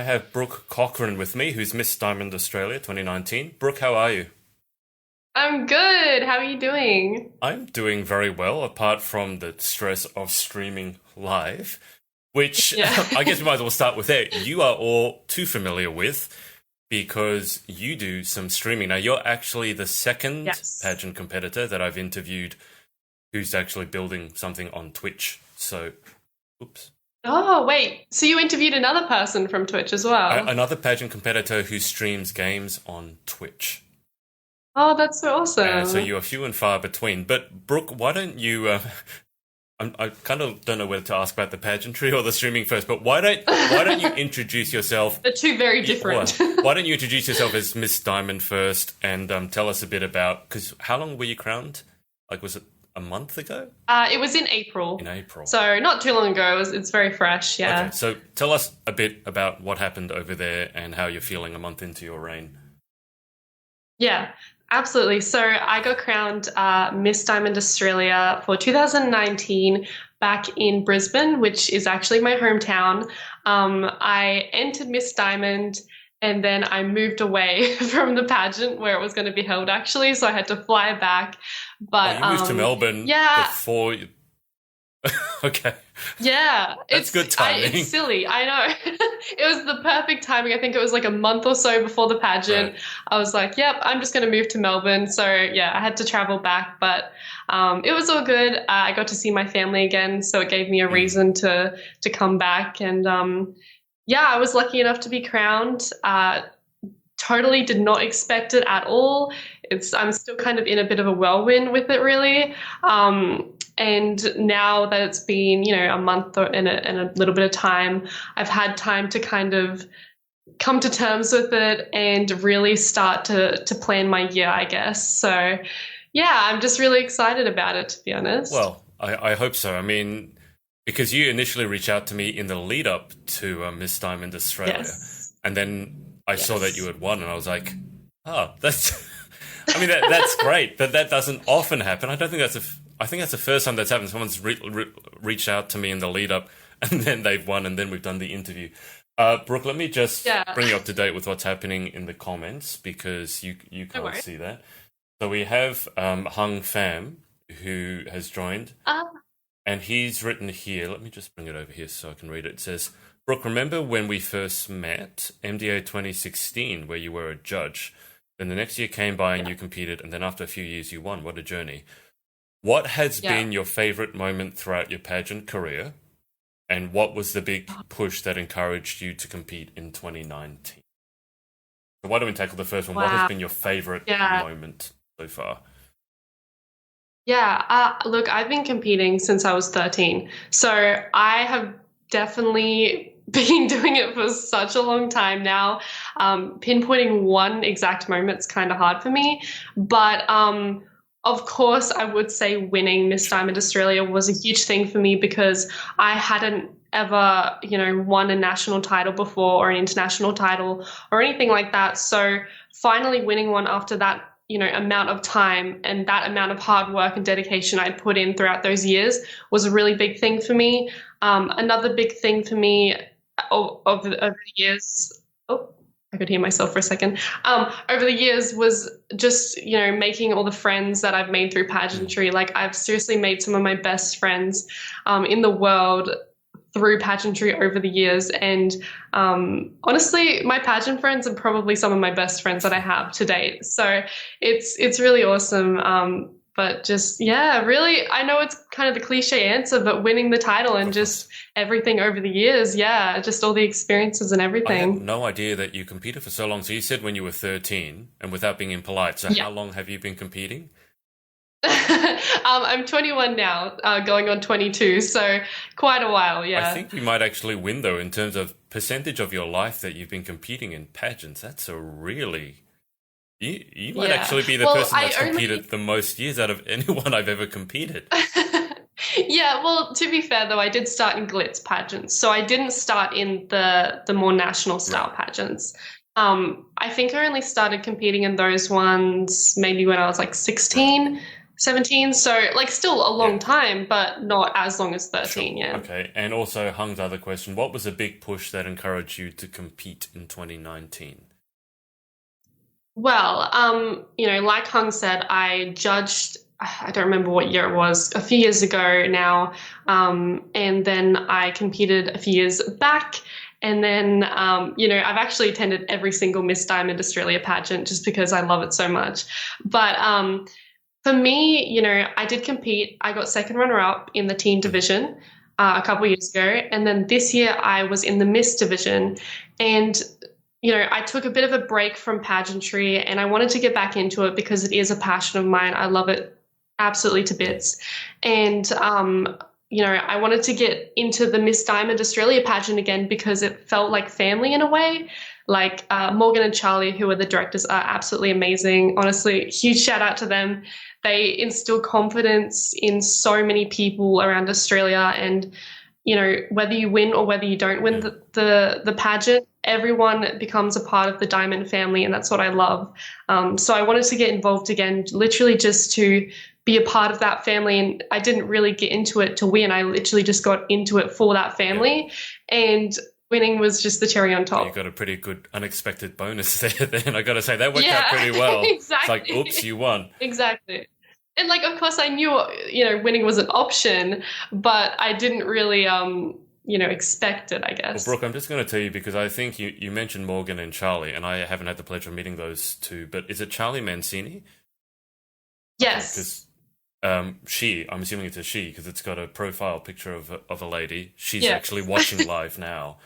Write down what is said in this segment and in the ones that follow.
I have Brooke Cochrane with me, who's Miss Diamond Australia 2019. Brooke, how are you? I'm good. How are you doing? I'm doing very well, apart from the stress of streaming live, which Yeah. I guess we might as well start with there. You are all too familiar with because you do some streaming. Now, you're actually the second Yes. pageant competitor that I've interviewed who's actually building something on Twitch. So, oops. Oh, wait. So you interviewed another person from Twitch as well? Another pageant competitor who streams games on Twitch. Oh, that's so awesome. So you're few and far between. But Brooke, why don't you? I kind of don't know whether to ask about the pageantry or the streaming first. But why don't you introduce yourself? They're two very different. Why don't you introduce yourself as Miss Diamond first, and tell us a bit about, because how long were you crowned? Like, was it a month ago? It was in April. In April. So not too long ago. It's very fresh. Yeah. Okay. So tell us a bit about what happened over there and how you're feeling a month into your reign. Yeah. Absolutely. So I got crowned Miss Diamond Australia for 2019 back in Brisbane, which is actually my hometown. I entered Miss Diamond and then I moved away from the pageant where it was going to be held, actually. So I had to fly back. But you moved to Melbourne before you... Okay. Yeah. That's good timing. It's silly. I know. It was the perfect timing. I think it was like a month or so before the pageant. Right. I was like, yep, I'm just going to move to Melbourne. So yeah, I had to travel back, but it was all good. I got to see my family again. So it gave me a reason to come back. And yeah, I was lucky enough to be crowned. Totally did not expect it at all. I'm still kind of in a bit of a whirlwind with it, really. And now that it's been, a month and a little bit of time, I've had time to kind of come to terms with it and really start to plan my year, I guess. So, yeah, I'm just really excited about it, to be honest. Well, I hope so. I mean, because you initially reached out to me in the lead up to Miss Diamond Australia. Yes. And then I saw that you had won and I was like, oh, that's... I mean, that's great, but that doesn't often happen. I think that's the first time that's happened. Someone's reached out to me in the lead up and then they've won and then we've done the interview. Brooke, let me just bring you up to date with what's happening in the comments because you can't see that. So we have Hung Pham who has joined and he's written here. Let me just bring it over here so I can read it. It says, Brooke, remember when we first met, MDA 2016, where you were a judge? Then the next year came by and you competed, and then after a few years you won. What a journey. What has been your favourite moment throughout your pageant career, and what was the big push that encouraged you to compete in 2019? So why don't we tackle the first one? What has been your favourite moment so far? Yeah, look, I've been competing since I was 13. So I have definitely been doing it for such a long time now. Pinpointing one exact moment's kind of hard for me. But of course, I would say winning Miss Diamond Australia was a huge thing for me because I hadn't ever, won a national title before or an international title or anything like that. So finally winning one after that, amount of time and that amount of hard work and dedication I'd put in throughout those years was a really big thing for me. Another big thing for me over the years, I could hear myself for a second, over the years was just, making all the friends that I've made through pageantry. Like I've seriously made some of my best friends in the world through pageantry over the years. And honestly, my pageant friends are probably some of my best friends that I have to date. So it's really awesome. But just, really, I know it's kind of the cliche answer, but winning the title and just everything over the years, just all the experiences and everything. I had no idea that you competed for so long. So you said when you were 13, and without being impolite, so how long have you been competing? I'm 21 now, going on 22, so quite a while, I think we might actually win, though, in terms of percentage of your life that you've been competing in pageants. That's a really... You might actually be the person that's competed the most years out of anyone I've ever competed. Yeah, well, to be fair, though, I did start in glitz pageants. So I didn't start in the more national style pageants. I think I only started competing in those ones maybe when I was like 16. 17, so like still a long time, but not as long as 13. Sure. Yeah. Okay, and also Hung's other question: what was a big push that encouraged you to compete in 2019? Well, like Hung said, I judged. I don't remember what year it was, a few years ago now, and then I competed a few years back. And then, I've actually attended every single Miss Diamond Australia pageant just because I love it so much. But for me, I did compete. I got second runner-up in the teen division a couple of years ago. And then this year I was in the Miss division. And, I took a bit of a break from pageantry and I wanted to get back into it because it is a passion of mine. I love it absolutely to bits. And, I wanted to get into the Miss Diamond Australia pageant again because it felt like family in a way. Like Morgan and Charlie, who are the directors, are absolutely amazing. Honestly, huge shout out to them. They instill confidence in so many people around Australia. And, whether you win or whether you don't win the pageant, everyone becomes a part of the Diamond family. And that's what I love. So I wanted to get involved again, literally just to be a part of that family. And I didn't really get into it to win. I literally just got into it for that family. And winning was just the cherry on top. You got a pretty good unexpected bonus there then. I got to say, that worked out pretty well. Exactly. It's like, oops, you won. Exactly. And of course I knew, winning was an option, but I didn't really, expect it, I guess. Well, Brooke, I'm just going to tell you because I think you mentioned Morgan and Charlie, and I haven't had the pleasure of meeting those two, but is it Charlie Mancini? Yes. I'm assuming it's a she because it's got a profile picture of a lady. She's actually watching live now.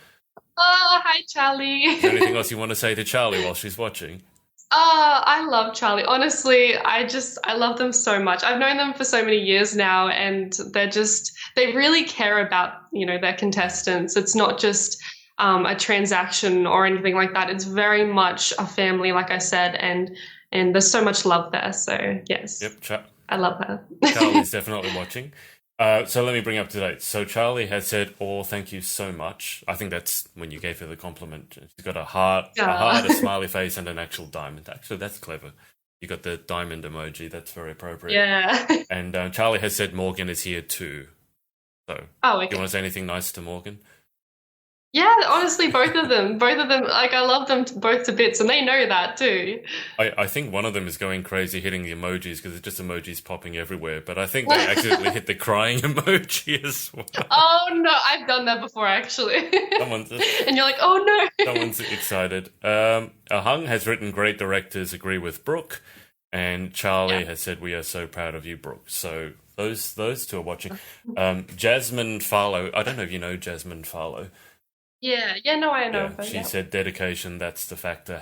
Oh, hi, Charlie. Is there anything else you want to say to Charlie while she's watching? I love Charlie. Honestly, I love them so much. I've known them for so many years now, and they really care about, their contestants. It's not just a transaction or anything like that. It's very much a family, like I said, and there's so much love there. So, yes. Yep, I love her. Charlie's definitely watching. So let me bring up to date. So Charlie has said, thank you so much. I think that's when you gave her the compliment. She's got a heart, a smiley face, and an actual diamond. Actually, that's clever. You got the diamond emoji. That's very appropriate. Yeah. And Charlie has said Morgan is here too. So, okay. You want to say anything nice to Morgan? Yeah, honestly, both of them, I love them both to bits, and they know that too. I think one of them is going crazy hitting the emojis because it's just emojis popping everywhere, but I think they accidentally hit the crying emoji as well. Oh no, I've done that before actually. And you're like, oh no. Someone's excited. Hung has written, great directors agree with Brooke, and Charlie has said, we are so proud of you, Brooke. So those two are watching. Jasmine Farlow, I don't know if you know Jasmine Farlow. Yeah, no, I know. Yeah, she said dedication, that's the factor,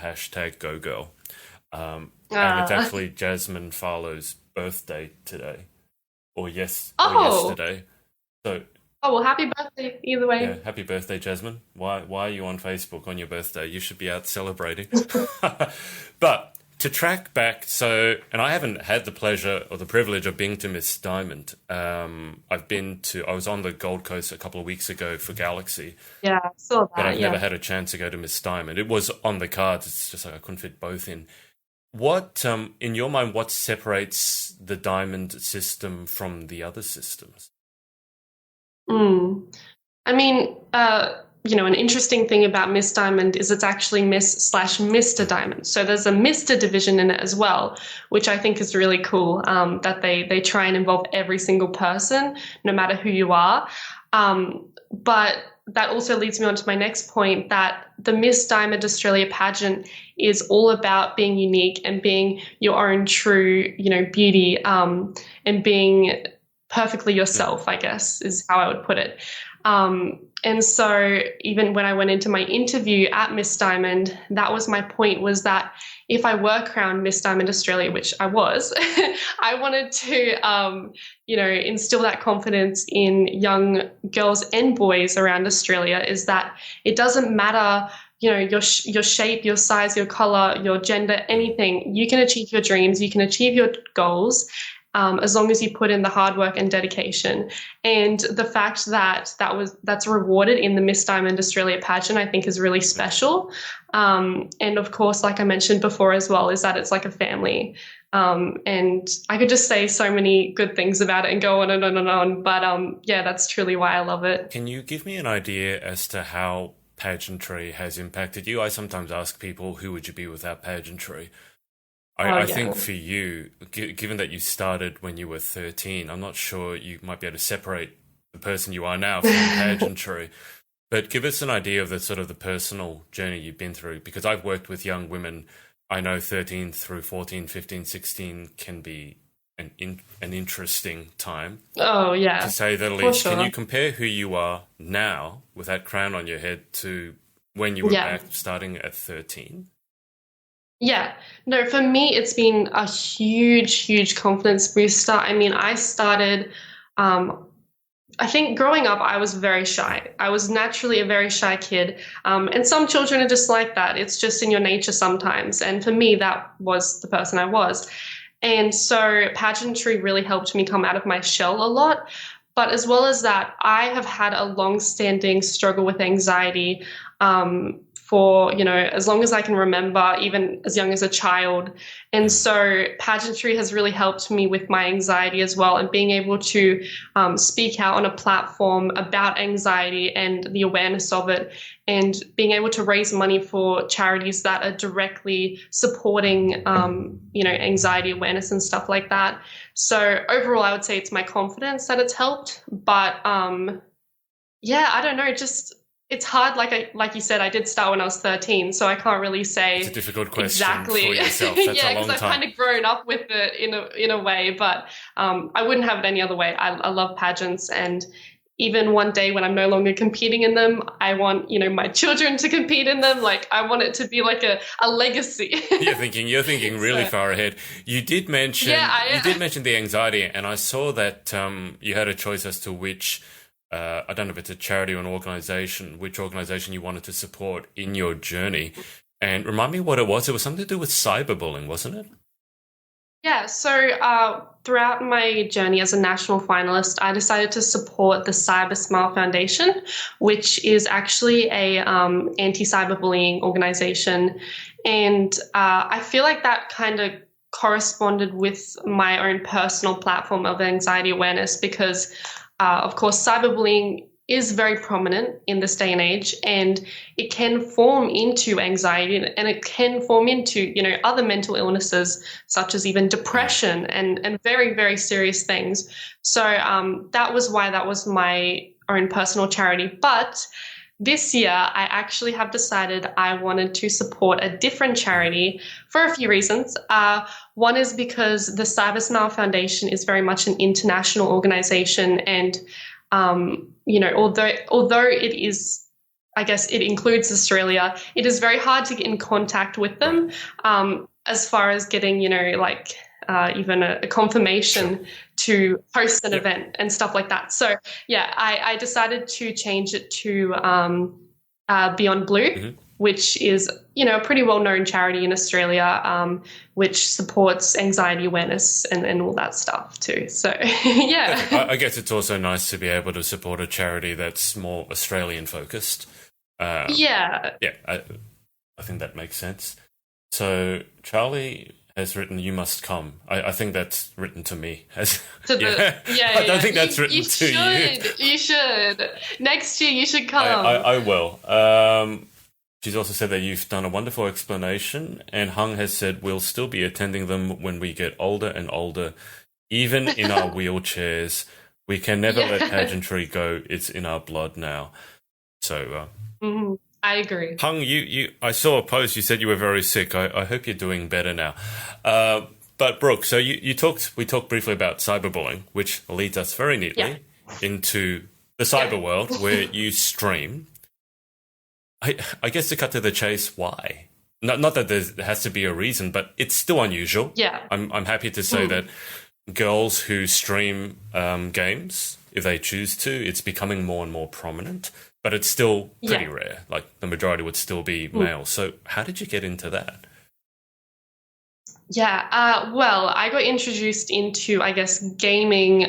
#go girl. And it's actually Jasmine Farlow's birthday today. Or yesterday. So well, happy birthday either way. Yeah, happy birthday, Jasmine. Why are you on Facebook on your birthday? You should be out celebrating. But to track back, and I haven't had the pleasure or the privilege of being to Miss Diamond. I was on the Gold Coast a couple of weeks ago for Galaxy. Yeah, I saw that. But I've never had a chance to go to Miss Diamond. It was on the cards. It's just like I couldn't fit both in. What, in your mind, what separates the Diamond system from the other systems? I mean, an interesting thing about Miss Diamond is it's actually Miss/Mr. Diamond. So there's a Mr. division in it as well, which I think is really cool, that they try and involve every single person, no matter who you are. But that also leads me on to my next point, that the Miss Diamond Australia pageant is all about being unique and being your own true, beauty, and being perfectly yourself, I guess, is how I would put it. And so even when I went into my interview at Miss Diamond, that was my point, was that if I were crowned Miss Diamond Australia, which I was, I wanted to, instill that confidence in young girls and boys around Australia, is that it doesn't matter, your shape, your size, your color, your gender, anything. You can achieve your dreams, you can achieve your goals. as long as you put in the hard work and dedication. And the fact that that's rewarded in the Miss Diamond Australia pageant, I think is really special. And of course, like I mentioned before as well, is that it's like a family. And I could just say so many good things about it and go on and on and on. But yeah, that's truly why I love it. Can you give me an idea as to how pageantry has impacted you? I sometimes ask people, who would you be without pageantry? I think for you, given that you started when you were 13, I'm not sure you might be able to separate the person you are now from pageantry. But give us an idea of the sort of the personal journey you've been through, because I've worked with young women. I know 13 through 14, 15, 16 can be an interesting time. Oh, yeah. To say the least. Sure. Can you compare who you are now with that crown on your head to when you were back starting at 13? Yeah. No, for me, it's been a huge, huge confidence booster. I mean, I started, I think growing up, I was very shy. I was naturally a very shy kid. And some children are just like that. It's just in your nature sometimes. And for me, that was the person I was. And so pageantry really helped me come out of my shell a lot. But as well as that, I have had a long-standing struggle with anxiety for, as long as I can remember, even as young as a child. And so pageantry has really helped me with my anxiety as well, and being able to speak out on a platform about anxiety and the awareness of it, and being able to raise money for charities that are directly supporting, anxiety awareness and stuff like that. So overall, I would say it's my confidence that it's helped. But I don't know, it's hard. Like you said, I did start when I was 13, so I can't really say. It's a difficult question exactly for yourself. That's yeah, a long because time. I've kind of grown up with it in a way, but I wouldn't have it any other way. I love pageants, and even one day when I'm no longer competing in them, I want my children to compete in them. Like, I want it to be like a legacy. You're thinking really far ahead. You did mention the anxiety, and I saw that you had a choice as to which. I don't know if it's a charity or an organisation, which organisation you wanted to support in your journey. And remind me what it was. It was something to do with cyberbullying, wasn't it? Yeah, so throughout my journey as a national finalist, I decided to support the Cyber Smile Foundation, which is actually a anti-cyberbullying organisation. And I feel like that kind of corresponded with my own personal platform of anxiety awareness, because of course, cyberbullying is very prominent in this day and age, and it can form into anxiety, and it can form into, other mental illnesses, such as even depression and very, very serious things. So that was why that was my own personal charity. But this year, I actually have decided I wanted to support a different charity for a few reasons. One is because the Cyber Smile Foundation is very much an international organization, and although it is, I guess it includes Australia, it is very hard to get in contact with them as far as getting, even a confirmation to host an event and stuff like that. So I decided to change it to Beyond Blue, which is, a pretty well-known charity in Australia, which supports anxiety awareness and all that stuff too. So, yeah. I guess it's also nice to be able to support a charity that's more Australian-focused. Yeah, I think that makes sense. So, Charlie has written, "You must come." I think that's written to me. I don't think that's written to you. You should. Next year, you should come. I will. She's also said that you've done a wonderful explanation, and Hung has said we'll still be attending them when we get older and older, even in our wheelchairs. We can never let pageantry go. It's in our blood now. So, I agree. Hung, I saw a post. You said you were very sick. I hope you're doing better now. But Brooke, so we talked briefly about cyberbullying, which leads us very neatly into the cyber world where you stream. I guess to cut to the chase, why? Not that there has to be a reason, but it's still unusual. Yeah. I'm happy to say that girls who stream games, if they choose to, it's becoming more and more prominent, but it's still pretty rare. Like, the majority would still be male. So how did you get into that? Well, I got introduced into, I guess, gaming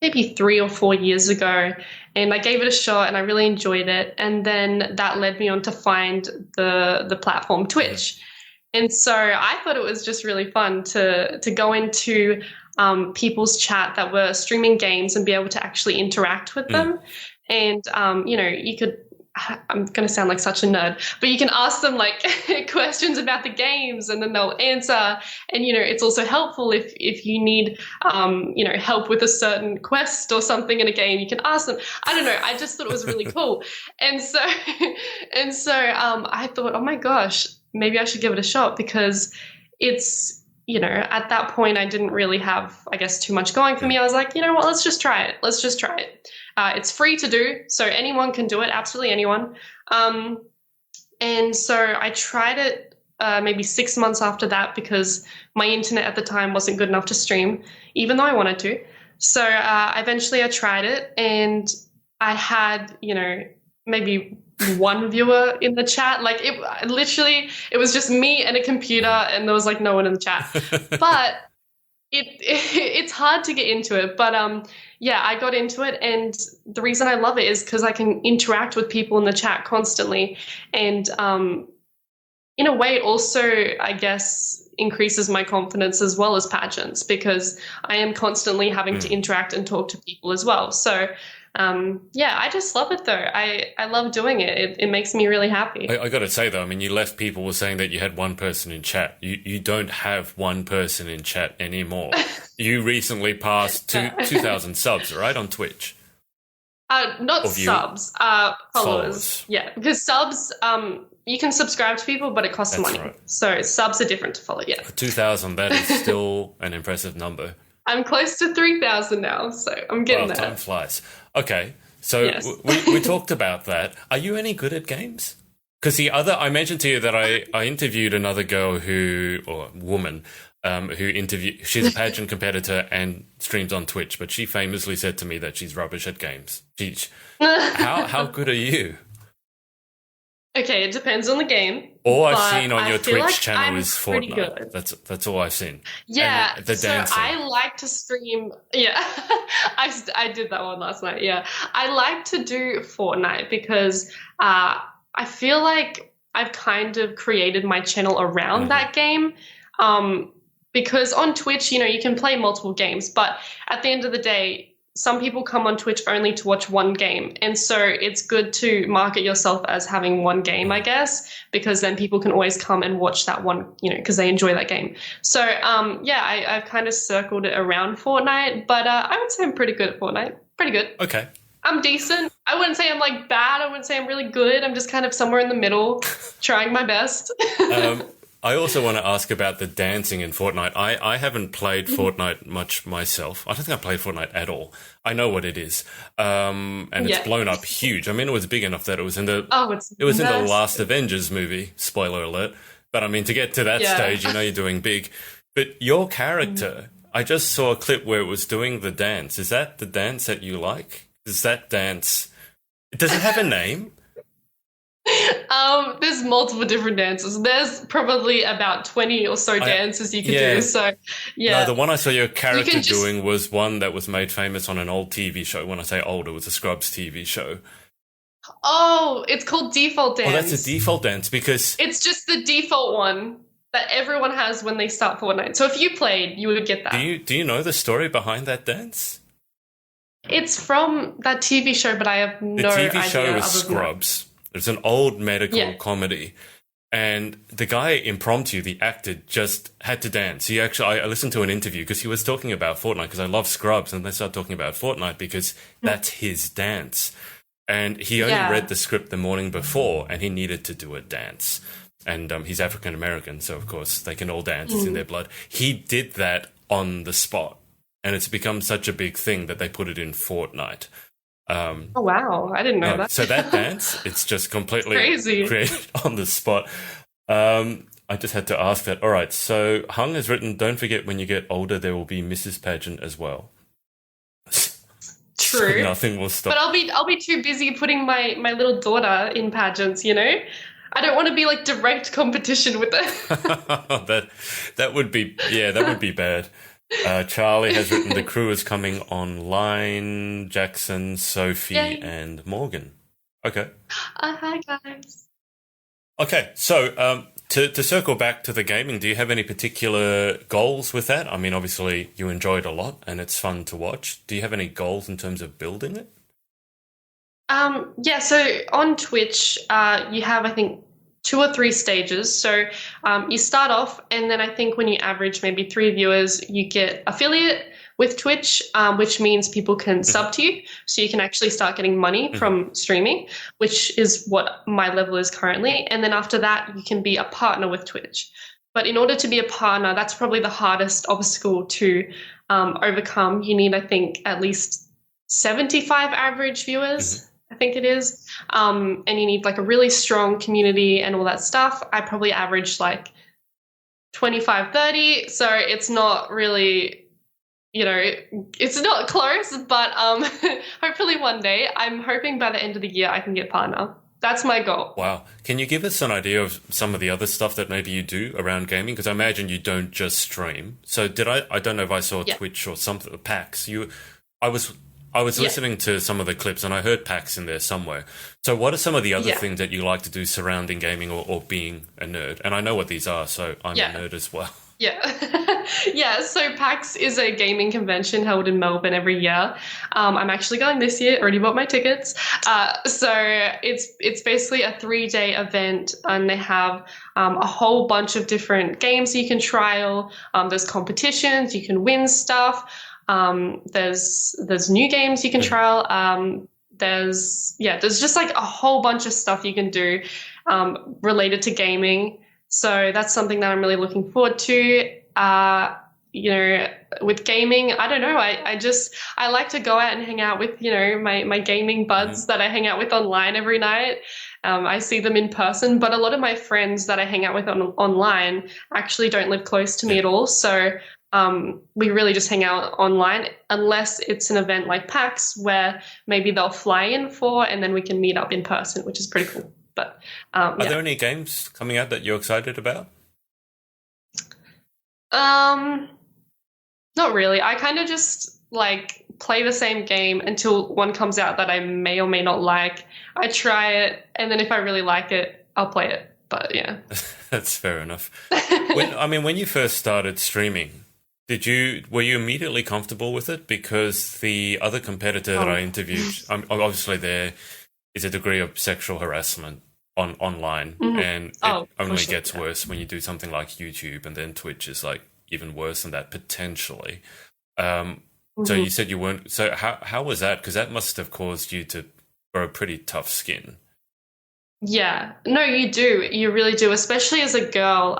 maybe 3 or 4 years ago, and I gave it a shot, and I really enjoyed it. And then that led me on to find the platform Twitch. And so I thought it was just really fun to go into people's chat that were streaming games and be able to actually interact with them. And you could. I'm going to sound like such a nerd, but you can ask them like questions about the games and then they'll answer. And, it's also helpful if you need, help with a certain quest or something in a game, you can ask them. I don't know. I just thought it was really cool. And so I thought, oh my gosh, maybe I should give it a shot because it's, at that point I didn't really have, I guess, too much going for me. I was like, you know what, let's just try it. It's free to do, so anyone can do it, absolutely anyone. And so I tried it maybe 6 months after that because my internet at the time wasn't good enough to stream, even though I wanted to. So eventually I tried it, and I had, maybe one viewer in the chat. Like it was just me and a computer, and there was like no one in the chat. But it's hard to get into it, but I got into it, and the reason I love it is because I can interact with people in the chat constantly, and in a way it also, I guess, increases my confidence as well as pageants because I am constantly having to interact and talk to people as well. So I just love it though. I love doing it. It makes me really happy. I got to say though, I mean, you left people were saying that you had one person in chat. You don't have one person in chat anymore. You recently passed 2,000 subs, right, on Twitch? Not subs, followers. Yeah, because subs, you can subscribe to people, but it costs money. Right. So subs are different to follow. Yeah, 2,000. That is still an impressive number. I'm close to 3,000 now, so I'm getting there. Time flies. Okay, so yes. we talked about that. Are you any good at games? Because I mentioned to you that I interviewed another girl woman she's a pageant competitor and streams on Twitch, but she famously said to me that she's rubbish at games. How good are you? Okay, it depends on the game. All I've seen on your Twitch channel is Fortnite. That's all I've seen. Yeah, and the dancing. I like to stream. Yeah, I did that one last night. Yeah, I like to do Fortnite because I feel like I've kind of created my channel around that game. Because on Twitch, you can play multiple games, but at the end of the day, some people come on Twitch only to watch one game. And so it's good to market yourself as having one game, I guess, because then people can always come and watch that one, because they enjoy that game. So, I've kind of circled it around Fortnite, but I would say I'm pretty good at Fortnite. Pretty good. Okay. I'm decent. I wouldn't say I'm like bad. I wouldn't say I'm really good. I'm just kind of somewhere in the middle, trying my best. I also want to ask about the dancing in Fortnite. I haven't played Fortnite much myself. I don't think I played Fortnite at all. I know what it is. And it's blown up huge. I mean, it was big enough that it was in the last Avengers movie. Spoiler alert. But I mean, to get to that stage, you're doing big. But your character, I just saw a clip where it was doing the dance. Is that the dance that you like? Does that dance... Does it have a name? There's multiple different dances. There's probably about 20 or so dances you can do. So, yeah. No, the one I saw your character doing was one that was made famous on an old TV show. When I say old, it was a Scrubs TV show. Oh, it's called Default Dance. Oh, that's a default dance because... It's just the default one that everyone has when they start Fortnite. So if you played, you would get that. Do you know the story behind that dance? It's from that TV show, but I have no idea. The TV show is Scrubs. It's an old medical comedy. And the guy impromptu, the actor, just had to dance. I listened to an interview because he was talking about Fortnite because I love Scrubs, and they started talking about Fortnite because that's his dance. And he only read the script the morning before, and he needed to do a dance. And he's African-American, so of course they can all dance. It's in their blood. He did that on the spot, and it's become such a big thing that they put it in Fortnite. Oh, wow. I didn't know that. So that dance, it's just completely crazy. Created on the spot. I just had to ask that. All right, so Hung has written, don't forget when you get older, there will be Mrs. Pageant as well. True. So nothing will stop. But I'll be too busy putting my little daughter in pageants, I don't want to be like direct competition with it. that would be bad. Charlie has written the crew is coming online. Jackson, Sophie, Yay. and Morgan. Okay. Hi guys. Okay, so to circle back to the gaming, do you have any particular goals with that? I mean, obviously you enjoy it a lot and it's fun to watch. Do you have any goals in terms of building it? Yeah, so on Twitch, you have, I think, 2 or 3 stages. So you start off, and then I think when you average maybe 3 viewers, you get affiliate with Twitch, which means people can sub to you. So you can actually start getting money from streaming, which is what my level is currently. And then after that, you can be a partner with Twitch. But in order to be a partner, that's probably the hardest obstacle to overcome. You need, I think, at least 75 average viewers. I think it is. And you need like a really strong community and all that stuff. I probably averaged like 25, 30. So it's not really, it's not close, but hopefully one day. I'm hoping by the end of the year I can get partner. That's my goal. Wow. Can you give us an idea of some of the other stuff that maybe you do around gaming? Because I imagine you don't just stream. So I don't know if I saw Twitch or something, PAX. I was listening to some of the clips and I heard PAX in there somewhere. So what are some of the other things that you like to do surrounding gaming or being a nerd? And I know what these are, so I'm a nerd as well. Yeah. Yeah, so PAX is a gaming convention held in Melbourne every year. I'm actually going this year, already bought my tickets. So it's basically a 3-day event, and they have a whole bunch of different games you can trial. There's competitions, you can win stuff. There's new games you can trial. There's just like a whole bunch of stuff you can do related to gaming. So that's something that I'm really looking forward to. With gaming, I don't know. I like to go out and hang out with, my gaming buds that I hang out with online every night. I see them in person, but a lot of my friends that I hang out with online actually don't live close to me at all. So we really just hang out online unless it's an event like PAX where maybe they'll fly in for, and then we can meet up in person, which is pretty cool. But are there any games coming out that you're excited about? Not really. I kind of just like play the same game until one comes out that I may or may not like. I try it, and then if I really like it, I'll play it. But yeah. That's fair enough. When you first started streaming, were you immediately comfortable with it? Because the other competitor that I interviewed, obviously there is a degree of sexual harassment online, and it only gets worse when you do something like YouTube, and then Twitch is like even worse than that potentially. So you said you weren't. So how was that? Because that must have caused you to grow pretty tough skin. Yeah, no, you do. You really do, especially as a girl.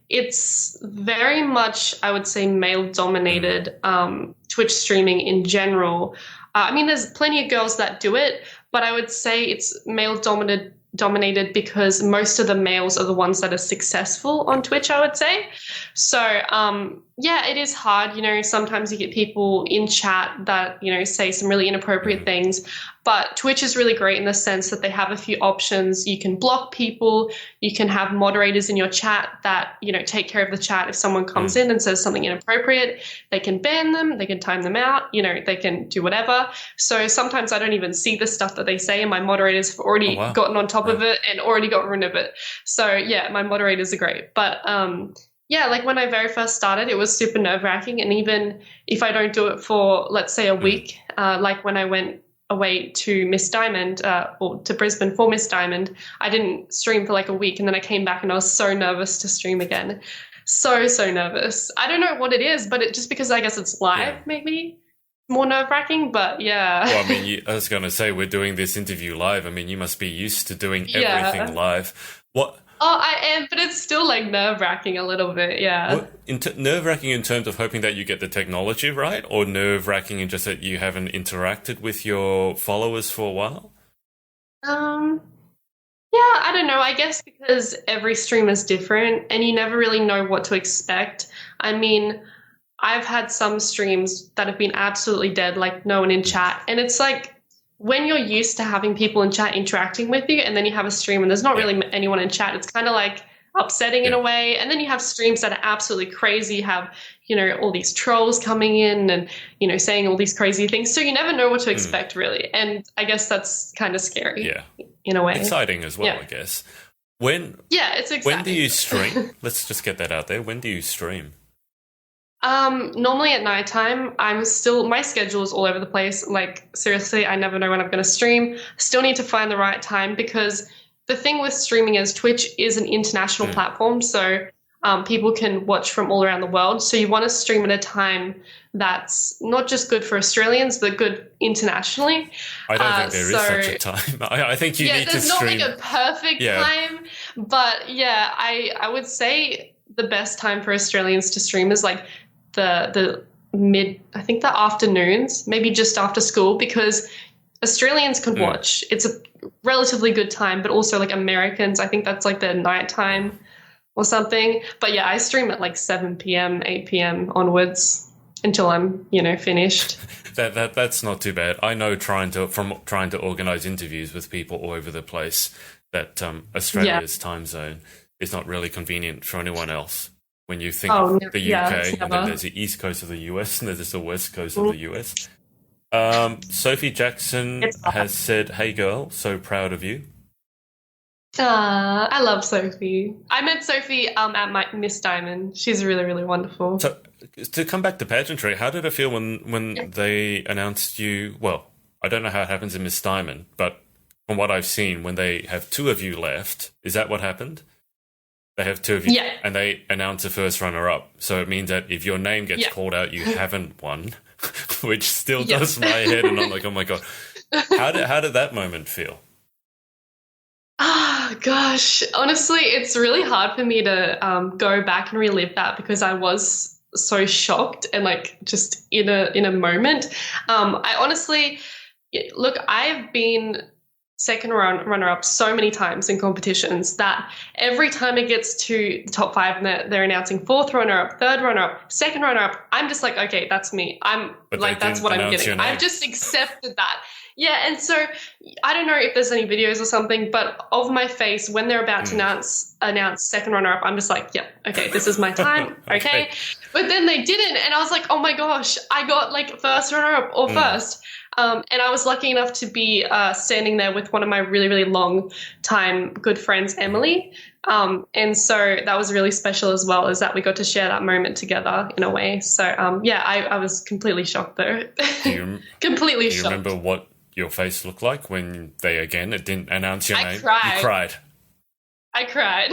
It's very much, I would say, male-dominated Twitch streaming in general. There's plenty of girls that do it, but I would say it's male-dominated because most of the males are the ones that are successful on Twitch, I would say. So, it is hard. Sometimes you get people in chat that, say some really inappropriate things. But Twitch is really great in the sense that they have a few options. You can block people. You can have moderators in your chat that, take care of the chat. If someone comes in and says something inappropriate, they can ban them. They can time them out. They can do whatever. So sometimes I don't even see the stuff that they say, and my moderators have already gotten on top of it and already got rid of it. So, yeah, my moderators are great. But, like when I very first started, it was super nerve-wracking. And even if I don't do it for, let's say, a week, like when I went away to Miss Diamond or to Brisbane for Miss Diamond, I didn't stream for like a week, and then I came back and I was so nervous to stream again. So nervous. I don't know what it is, but just because I guess it's live, maybe more nerve-wracking, but yeah. Well, I was going to say, we're doing this interview live. You must be used to doing everything live. What? Oh, I am, but it's still like nerve-wracking a little bit, yeah. Nerve-wracking in terms of hoping that you get the technology right, or nerve-wracking in just that you haven't interacted with your followers for a while? I don't know. I guess because every stream is different and you never really know what to expect. I've had some streams that have been absolutely dead, like no one in chat. And it's like, when you're used to having people in chat interacting with you, and then you have a stream and there's not really anyone in chat, it's kind of like upsetting in a way. And then you have streams that are absolutely crazy. You have, all these trolls coming in and, saying all these crazy things. So you never know what to expect, really. And I guess that's kind of scary in a way. Exciting as well, I guess. It's exciting. When do you stream? Let's just get that out there. When do you stream? Normally at nighttime. My schedule is all over the place. Like, seriously, I never know when I'm going to stream. Still need to find the right time, because the thing with streaming is Twitch is an international platform. So people can watch from all around the world. So you want to stream at a time that's not just good for Australians, but good internationally. I don't think there is such a time. I think you need to stream. There's not like a perfect time. But I would say the best time for Australians to stream is like the afternoons, maybe just after school, because Australians can watch. It's a relatively good time, but also like Americans, I think that's like their nighttime or something. But I stream at like 7 p.m., 8 p.m. onwards until I'm, finished. That's not too bad. I know trying to organize interviews with people all over the place that Australia's time zone is not really convenient for anyone else. When you think the UK, and then there's the east coast of the US, and there's the west coast of the US. Sophie Jackson has said, "Hey girl, so proud of you." I love Sophie. I met Sophie at my Miss Diamond. She's really, really wonderful. So to come back to pageantry, how did it feel when they announced you? Well, I don't know how it happens in Miss Diamond, but from what I've seen, when they have two of you left, is that what happened? They have two of you, and they announce a first runner-up. So it means that if your name gets called out, you haven't won, which still does my head. And I'm like, oh my God. How did that moment feel? Gosh, honestly, it's really hard for me to go back and relive that, because I was so shocked and like just in a moment. I honestly, look, I've been second runner-up so many times in competitions that every time it gets to the top 5 and they're announcing fourth runner-up, third runner-up, second runner-up, I'm just like, okay, that's me. That's what I'm getting. I've just accepted that. Yeah, and so I don't know if there's any videos or something, but of my face when they're about to announce second runner-up, I'm just like, yeah, okay, this is my time, okay? But then they didn't, and I was like, oh my gosh, I got like first runner-up or first. And I was lucky enough to be standing there with one of my really, really long time good friends, Emily. And so that was really special as well, is that we got to share that moment together in a way. So, I was completely shocked though. Completely shocked. Do you remember what your face looked like when they didn't announce your name? Cried. You cried. I cried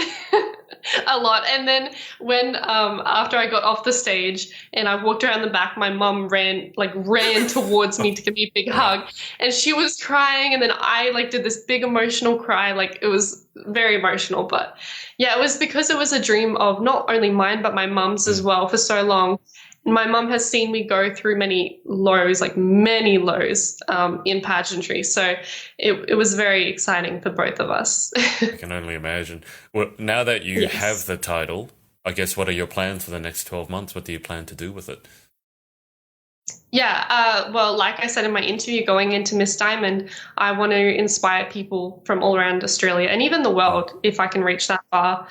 a lot. And then when after I got off the stage and I walked around the back, my mum ran towards me to give me a big hug, and she was crying, and then I did this big emotional cry. It was very emotional. But it was because it was a dream of not only mine but my mum's as well for so long. My mum has seen me go through many lows in pageantry. So it was very exciting for both of us. I can only imagine. Well, now that you have the title, I guess what are your plans for the next 12 months? What do you plan to do with it? Well, like I said in my interview going into Miss Diamond, I want to inspire people from all around Australia and even the world if I can reach that far.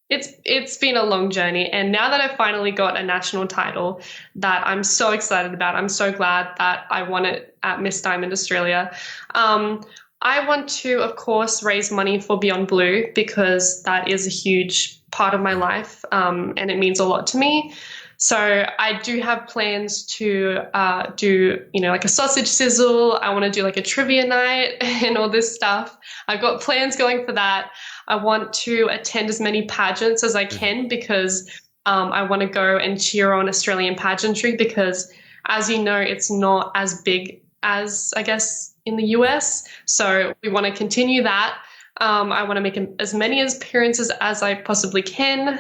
It's been a long journey, and now that I've finally got a national title that I'm so excited about, I'm so glad that I won it at Miss Diamond Australia. I want to, of course, raise money for Beyond Blue, because that is a huge part of my life, and it means a lot to me. So I do have plans to do, a sausage sizzle. I want to do a trivia night and all this stuff. I've got plans going for that. I want to attend as many pageants as I can, because I want to go and cheer on Australian pageantry, because, as you know, it's not as big as, I guess, in the US. So we want to continue that. I want to make as many appearances as I possibly can,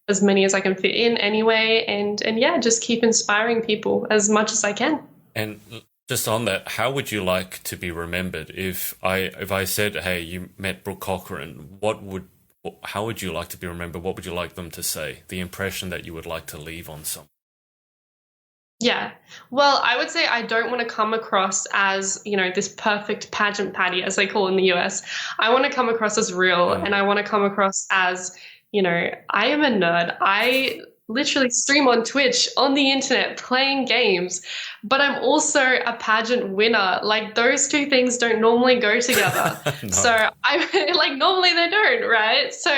as many as I can fit in anyway, and just keep inspiring people as much as I can. And just on that, how would you like to be remembered? If I said, hey, you met Brooke Cochrane, how would you like to be remembered? What would you like them to say? The impression that you would like to leave on someone? Yeah. Well, I would say I don't want to come across as, this perfect pageant patty, as they call it in the US. I want to come across as real, and I want to come across as, I am a nerd. I literally stream on Twitch, on the internet, playing games, but I'm also a pageant winner. Like, those two things don't normally go together. No. So I like, normally they don't, right? So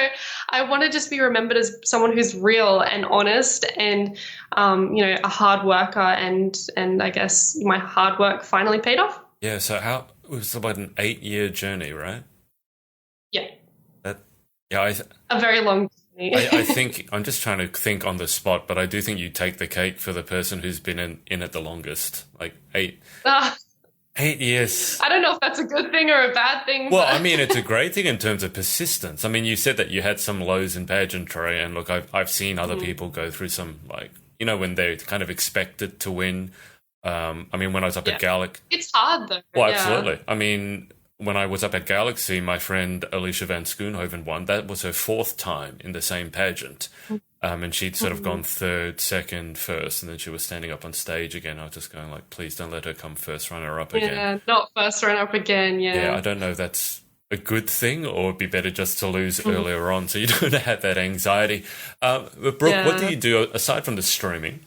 I want to just be remembered as someone who's real and honest and a hard worker, and I guess my hard work finally paid off. Yeah, so it was about an 8-year journey, right? Yeah. Yeah, a very long journey. I think I'm just trying to think on the spot, but I do think you take the cake for the person who's been in it the longest, like 8 years. I don't know if that's a good thing or a bad thing. Well, I mean, it's a great thing in terms of persistence. I mean, you said that you had some lows in pageantry, and look, I've seen other people go through some, like, when they're kind of expected to win. I mean, when I was up at Galaxy, it's hard though. Well, absolutely. I mean, when I was up at Galaxy, my friend Alicia van Schoonhoven won. That was her 4th time in the same pageant. And she'd sort of gone 3rd, 2nd, 1st, and then she was standing up on stage again. I was just going like, please don't let her come first runner-up again. Yeah, not first runner-up again, Yeah, I don't know if that's a good thing, or it'd be better just to lose earlier on so you don't have that anxiety. But Brooke, what do you do aside from the streaming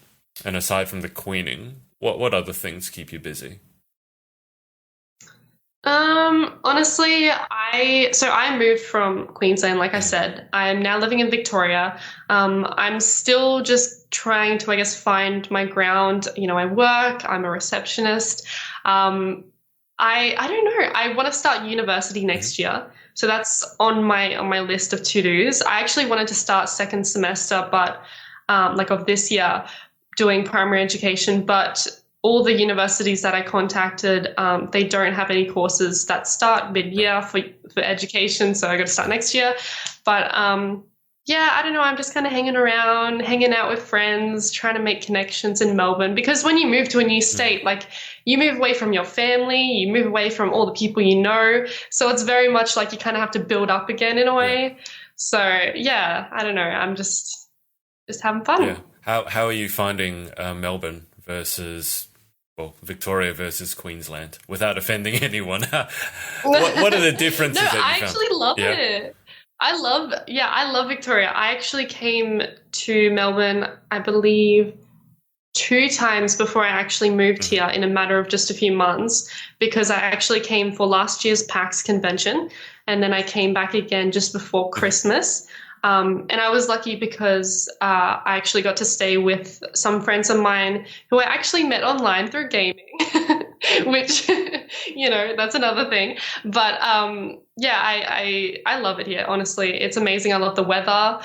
and aside from the queening? What other things keep you busy? Honestly, I moved from Queensland, like I said. I'm now living in Victoria. I'm still just trying to, I guess, find my ground. I work, I'm a receptionist. I don't know. I want to start university next year. So that's on my list of to-dos. I actually wanted to start second semester, but of this year, doing primary education, but all the universities that I contacted, they don't have any courses that start mid-year for education, so I got to start next year. But I don't know, I'm just kind of hanging around, hanging out with friends, trying to make connections in Melbourne, because when you move to a new state, like, you move away from your family, you move away from all the people you know, so it's very much like you kind of have to build up again in a way. So I don't know, I'm just having fun. How are you finding Melbourne versus Victoria versus Queensland, without offending anyone? what are the differences that you found? I actually love it. I love Victoria. I actually came to Melbourne, I believe, 2 times before I actually moved here in a matter of just a few months, because I actually came for last year's PAX convention, and then I came back again just before Christmas. And I was lucky because I actually got to stay with some friends of mine who I actually met online through gaming, which, that's another thing. But I love it here, honestly. It's amazing. I love the weather.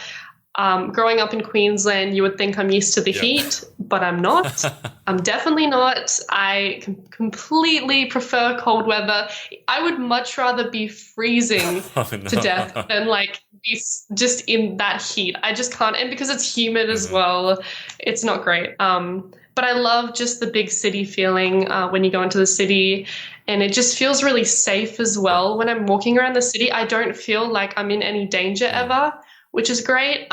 Growing up in Queensland, you would think I'm used to the heat, but I'm not. I'm definitely not. I completely prefer cold weather. I would much rather be freezing to death than be just in that heat. I just can't. And because it's humid as well, it's not great. But I love just the big city feeling when you go into the city. And it just feels really safe as well. When I'm walking around the city, I don't feel like I'm in any danger ever, which is great,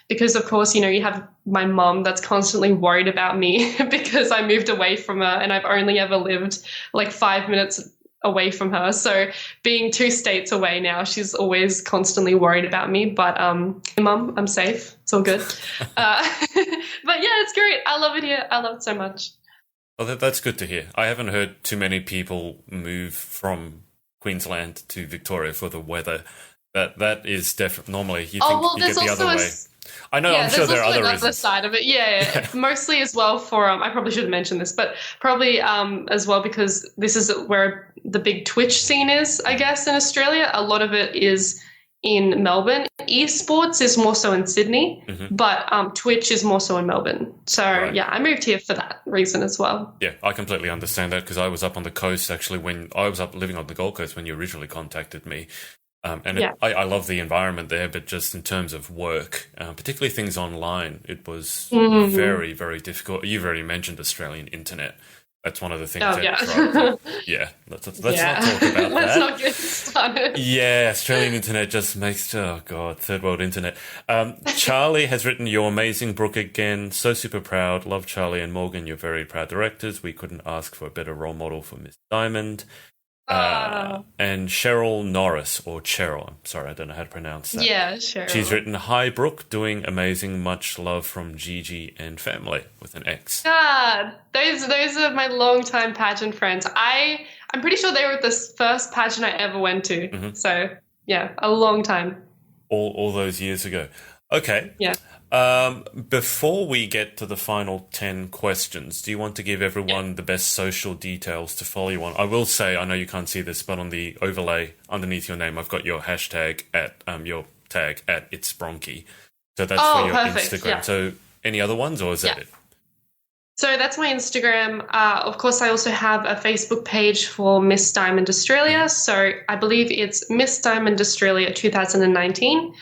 because, of course, you have my mom that's constantly worried about me because I moved away from her, and I've only ever lived 5 minutes away from her. So being 2 states away now, she's always constantly worried about me. But Mom, I'm safe. It's all good. But it's great. I love it here. I love it so much. Well, that's good to hear. I haven't heard too many people move from Queensland to Victoria for the weather. That is definitely normally you think you get the other way. I know. I'm sure there are other reasons. Side of it, yeah. Mostly as well for I probably should have mentioned this, but probably as well because this is where the big Twitch scene is, I guess, in Australia. A lot of it is in Melbourne. Esports is more so in Sydney, but Twitch is more so in Melbourne. So I moved here for that reason as well. Yeah, I completely understand that, because I was up on the coast actually when I was up living on the Gold Coast when you originally contacted me. I love the environment there, but just in terms of work, particularly things online, it was very, very difficult. You've already mentioned Australian internet. That's one of the things. Oh, that yeah. Yeah, let's not talk about Let's that. not get started. Yeah, Australian internet just makes, oh God, third world internet. Charlie has written, "You're amazing, Brooke, again. So super proud. Love Charlie and Morgan. You're very proud directors. We couldn't ask for a better role model for Miss Diamond." And Cheryl Norris, or Cheryl, I'm sorry, I don't know how to pronounce that. Yeah, sure. She's written, "Hi, Brooke, doing amazing. Much love from Gigi and family," with an X. God, those are my longtime pageant friends. I'm pretty sure they were the first pageant I ever went to. Mm-hmm. So yeah, a long time. All those years ago. Okay. Yeah. Before we get to the final 10 questions, do you want to give everyone the best social details to follow you on? I will say, I know you can't see this, but on the overlay underneath your name, I've got your hashtag at your tag at It's Bronchi. So that's for your perfect. Instagram. Yeah. So any other ones, or is that it? So that's my Instagram. Of course, I also have a Facebook page for Miss Diamond Australia. So I believe it's Miss Diamond Australia 2019.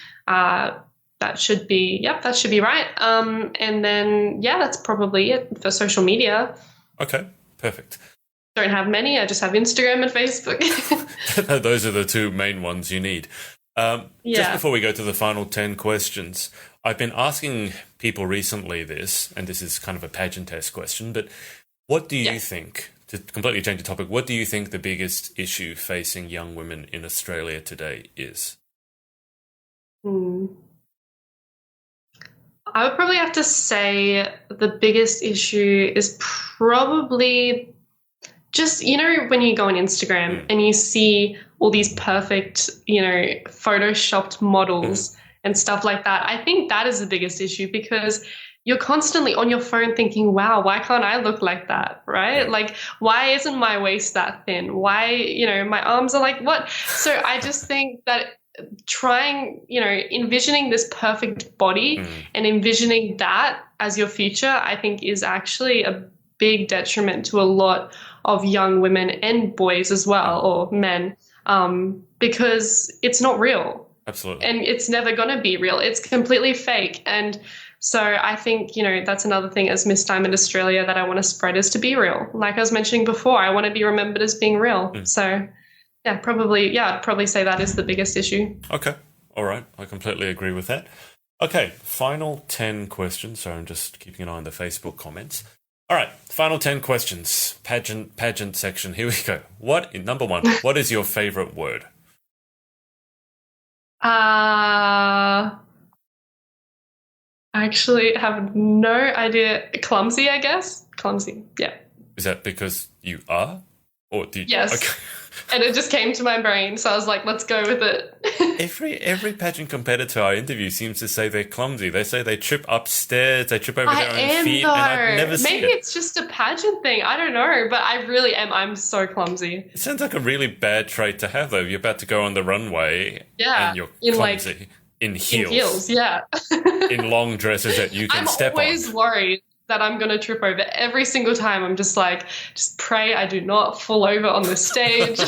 That should be right. And then, that's probably it for social media. Okay, perfect. Don't have many. I just have Instagram and Facebook. Those are the two main ones you need. Just before we go to the final 10 questions, I've been asking people recently this, and this is kind of a pageant test question, but what do you think, to completely change the topic, what do you think the biggest issue facing young women in Australia today is? I would probably have to say the biggest issue is probably just, when you go on Instagram and you see all these perfect, photoshopped models and stuff like that. I think that is the biggest issue because you're constantly on your phone thinking, wow, why can't I look like that, right? Like, why isn't my waist that thin? Why, my arms are like, what? So I just think that envisioning this perfect body and envisioning that as your future, I think is actually a big detriment to a lot of young women and boys as well, or men, because it's not real. Absolutely. And it's never going to be real. It's completely fake. And so I think, that's another thing as Miss Diamond Australia that I want to spread is to be real. Like I was mentioning before, I want to be remembered as being real. So I'd probably say that is the biggest issue. Okay. All right. I completely agree with that. Okay. Final 10 questions. So I'm just keeping an eye on the Facebook comments. All right. Final 10 questions. Pageant section. Here we go. Number one, what is your favorite word? I actually have no idea. Clumsy, I guess. Clumsy. Yeah. Is that because you are? Or do you? Yes. Okay. And it just came to my brain, so I was like, let's go with it. Every pageant competitor I interview seems to say they're clumsy. They say they trip upstairs, they trip over their own feet, and I've never seen it. Maybe it's just a pageant thing. I don't know, but I really am. I'm so clumsy. It sounds like a really bad trait to have, though. You're about to go on the runway, and you're clumsy. In heels. In heels, yeah. In long dresses that you can step on. I'm always worried that I'm going to trip over every single time. I'm just pray I do not fall over on the stage.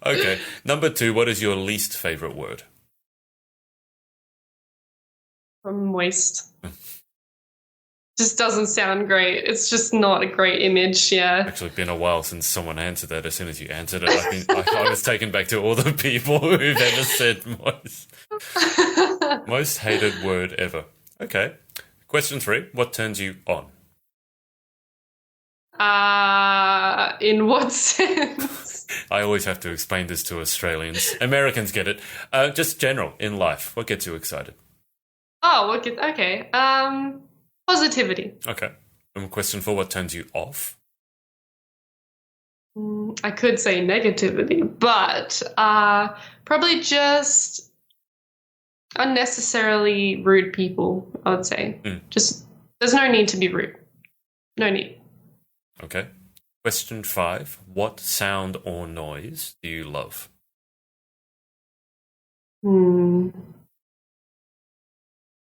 Okay. Number 2, what is your least favorite word? Moist. Just doesn't sound great. It's just not a great image, yeah. Actually, been a while since someone answered that. As soon as you answered it, I think I was taken back to all the people who've ever said moist. Most hated word ever. Okay. Question 3, what turns you on? In what sense? I always have to explain this to Australians. Americans get it. Just general, in life. What gets you excited? Okay. Positivity. Okay. And question 4, what turns you off? I could say negativity, but probably just unnecessarily rude people, I would say. Just, there's no need to be rude. No need. Okay. Question 5, what sound or noise do you love?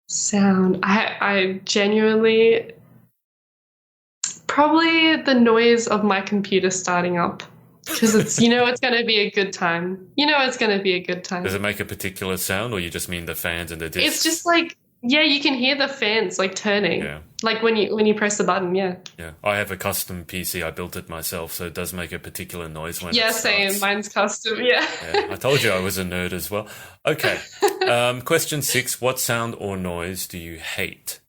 Sound. I genuinely, probably the noise of my computer starting up. Because it's, it's going to be a good time. It's going to be a good time. Does it make a particular sound, or you just mean the fans and the discs? It's just like, Yeah, you can hear the fans like turning. Yeah. Like when you press the button, yeah. Yeah. I have a custom PC. I built it myself, so it does make a particular noise when it starts. Same. Mine's custom, yeah. Yeah, I told you I was a nerd as well. Okay. Question 6. What sound or noise do you hate?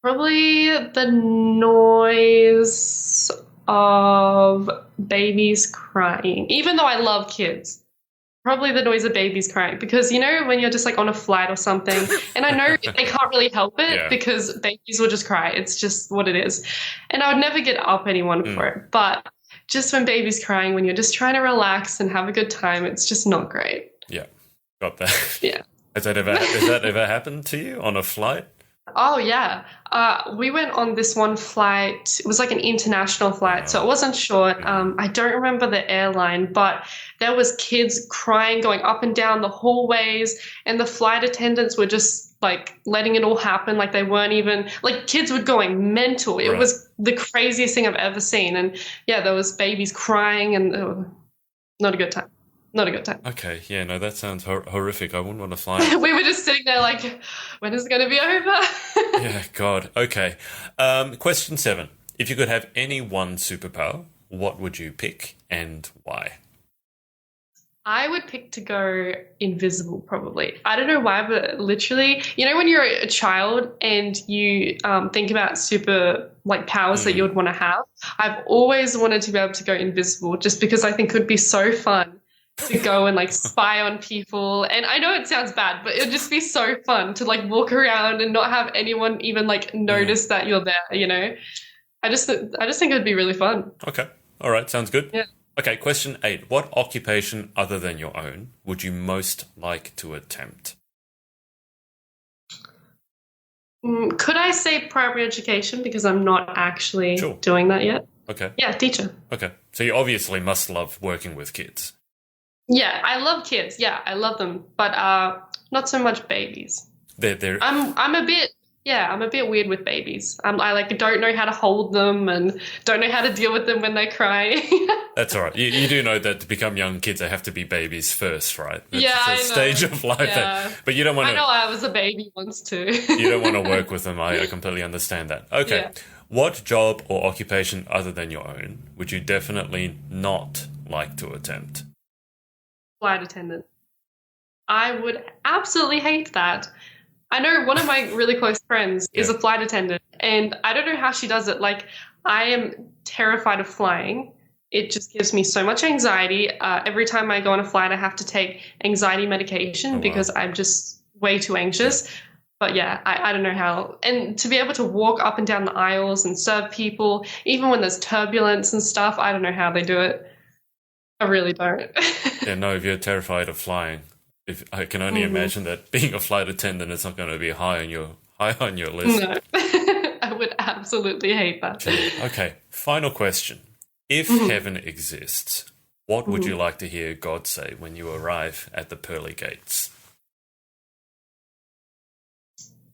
Probably the noise of babies crying. Even though I love kids, probably the noise of babies crying. Because, you know, when you're just like on a flight or something, and I know they can't really help it because babies will just cry. It's just what it is. And I would never get up anyone for it. But just when babies crying, when you're just trying to relax and have a good time, it's just not great. Yeah, got that. Yeah. Has that ever happened to you on a flight? Oh, yeah. We went on this one flight. It was like an international flight, so it wasn't short. I don't remember the airline, but there was kids crying, going up and down the hallways, and the flight attendants were just like letting it all happen. Like they weren't even, like kids were going mental. It was the craziest thing I've ever seen. And yeah, there was babies crying, and not a good time. Not a good time. Okay, yeah, no, that sounds horrific. I wouldn't want to fly. We were just sitting there like, when is it going to be over? Yeah, God. Okay. Question 7. If you could have any one superpower, what would you pick and why? I would pick to go invisible, probably. I don't know why, but literally, you know, when you're a child and you think about super like powers that you would want to have, I've always wanted to be able to go invisible just because I think it would be so fun to go and like spy on people. And I know it sounds bad, but it would just be so fun to like walk around and not have anyone even like notice that you're there, you know? I just think it would be really fun. Okay. All right. Sounds good. Yeah. Okay. Question 8. What occupation other than your own would you most like to attempt? Could I say primary education because I'm not actually doing that yet? Okay. Yeah, teacher. Okay. So you obviously must love working with kids. Yeah, I love kids. Yeah, I love them, but not so much babies. I'm a bit weird with babies. I like don't know how to hold them and don't know how to deal with them when they cry. That's all right. You do know that to become young kids, they have to be babies first, right? That's a stage of life. But you don't want to. I know I was a baby once too. You don't want to work with them. I completely understand that. Okay. Yeah. What job or occupation other than your own would you definitely not like to attempt? Flight attendant. I would absolutely hate that. I know one of my really close friends is a flight attendant, and I don't know how she does it. Like, I am terrified of flying. It just gives me so much anxiety. Every time I go on a flight, I have to take anxiety medication because I'm just way too anxious. But yeah, I don't know how. And to be able to walk up and down the aisles and serve people, even when there's turbulence and stuff, I don't know how they do it. I really don't. Yeah, no, if you're terrified of flying, I can only imagine that being a flight attendant is not going to be high on your list. No, I would absolutely hate that. Okay, final question. If heaven exists, what would you like to hear God say when you arrive at the pearly gates?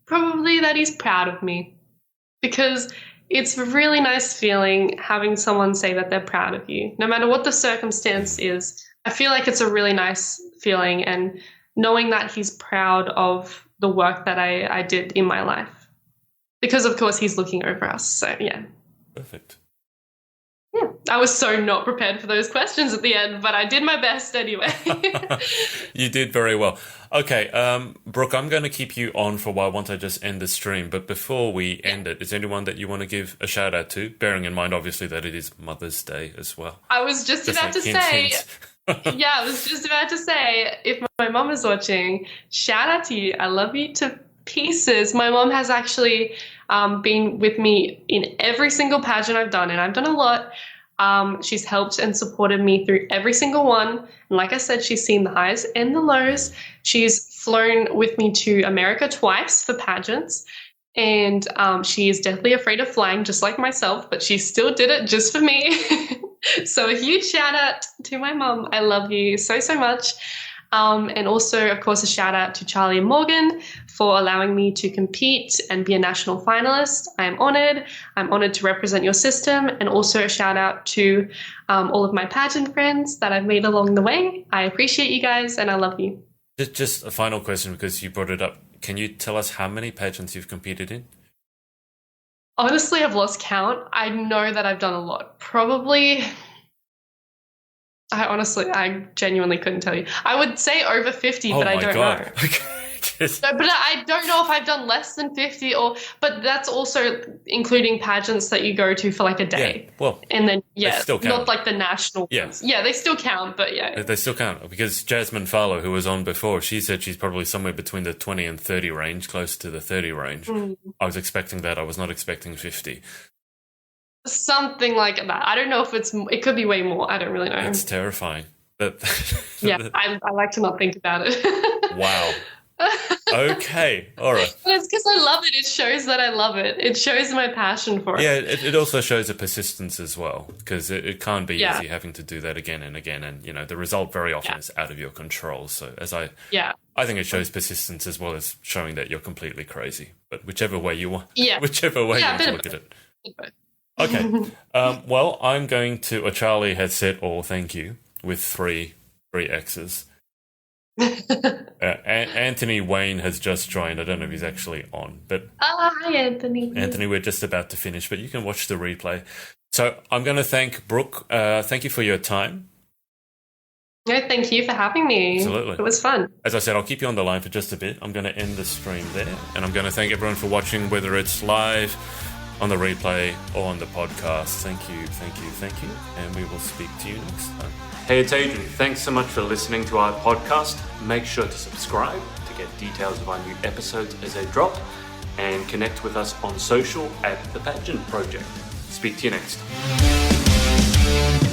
Probably that he's proud of me, because it's a really nice feeling having someone say that they're proud of you, no matter what the circumstance is. I feel like it's a really nice feeling, and knowing that he's proud of the work that I did in my life, because of course he's looking over us. So yeah. Perfect. Yeah, I was so not prepared for those questions at the end, but I did my best anyway. You did very well. Okay, Brooke, I'm going to keep you on for a while once I just end the stream. But before we end it, is there anyone that you want to give a shout out to? Bearing in mind, obviously, that it is Mother's Day as well. I was just about to say, yeah, I was just about to say, if my mom is watching, shout out to you. I love you to pieces. My mom has actually been with me in every single pageant I've done, and I've done a lot. She's helped and supported me through every single one. And like I said, she's seen the highs and the lows. She's flown with me to America twice for pageants. And she is deathly afraid of flying, just like myself, but she still did it just for me. So a huge shout out to my mom. I love you so, so much. And also, of course, a shout out to Charlie and Morgan for allowing me to compete and be a national finalist. I am honored. I'm honored to represent your system. And also a shout out to all of my pageant friends that I've made along the way. I appreciate you guys and I love you. Just a final question because you brought it up. Can you tell us how many pageants you've competed in? Honestly, I've lost count. I know that I've done a lot. Probably, I genuinely couldn't tell you. I would say over 50, but I don't know. But I don't know if I've done less than 50 but that's also including pageants that you go to for like a day. Yeah, well, and then, still count. Not like the national ones. Yeah, they still count, but yeah. They still count because Jasmine Farlow, who was on before, she said she's probably somewhere between the 20 and 30 range, close to the 30 range. I was expecting that. I was not expecting 50. Something like that. I don't know if it could be way more. I don't really know. It's terrifying. Yeah, I like to not think about it. Wow. Okay, all right. But it's because I love it. It shows that I love it. It shows my passion for it. Yeah, it also shows a persistence as well because it can't be easy having to do that again and again. And, the result very often is out of your control. So I think it shows persistence as well as showing that you're completely crazy. But whichever way you want, whichever way you want to look at it. Okay. Well, I'm going to, Charlie has said, thank you with three X's. Anthony Wayne has just joined. I don't know if he's actually on, but hi Anthony. Anthony, we're just about to finish, but you can watch the replay. So I'm going to thank Brooke. Thank you for your time. No, thank you for having me. Absolutely, it was fun. As I said, I'll keep you on the line for just a bit. I'm going to end the stream there, and I'm going to thank everyone for watching, whether it's live, on the replay, or on the podcast. Thank you, and we will speak to you next time. Hey, it's Adrian. Thanks so much for listening to our podcast. Make sure to subscribe to get details of our new episodes as they drop, and connect with us on social at The Pageant Project. Speak to you next time.